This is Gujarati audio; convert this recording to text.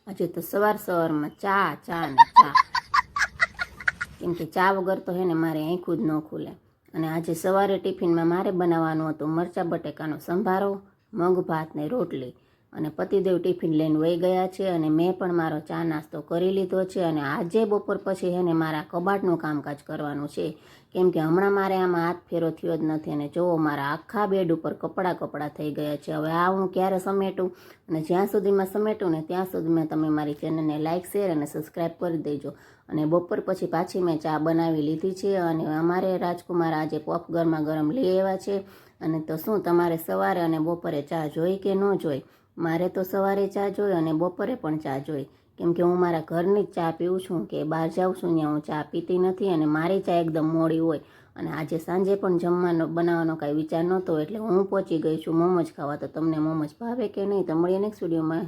આજે તો સવારમાં ચા ચા ને ચા, કેમ કે ચા વગર તો હે ને મારે આંખું જ ન ખુલે. અને આજે સવારે ટિફિનમાં મારે બનાવવાનું હતું મરચાં બટેકાનો સંભારો, મગ ભાત ને રોટલી. અને પતિદેવ ટિફિન લઈને વહી ગયા છે અને મેં પણ મારો ચા નાસ્તો કરી લીધો છે. અને આજે બપોર પછી હે ને મારા કબાટનું કામકાજ કરવાનું છે, કેમ કે હમણાં મારે આમાં હાથ ફેરો થયો જ નથી. અને જુઓ મારા આખા બેડ ઉપર કપડાં થઈ ગયા છે. હવે આ હું ક્યારે સમેટું, અને જ્યાં સુધીમાં સમેટું ને ત્યાં સુધીમાં તમે મારી ચેનલને લાઇક શેર અને સબસ્ક્રાઈબ કરી દેજો. અને બપોર પછી પાછી મેં ચા બનાવી લીધી છે. અને અમારે રાજકુમાર આજે પફ ગરમા ગરમ લઈ આવ્યા છે. અને તો શું તમારે સવારે અને બપોરે ચા જોઈ કે ન જોઈ? મારે તો સવારે ચા જોઈ અને બપોરે પણ ચા જોઈ, કેમ કે હું મારા ઘરની જ ચા પીઉં છું. કે બહાર જાઉં છું ત્યાં હું ચા પીતી નથી. અને મારી ચા એકદમ મોડી હોય. અને આજે સાંજે પણ જમવાનો બનાવવાનો કાંઈ વિચાર નહોતો, એટલે હું પહોંચી ગઈ છું મોમોજ ખાવા. તો તમને મોમોજ ભાવે કે નહીં તો મળીએ નેક્સ્ટ વિડીયોમાં.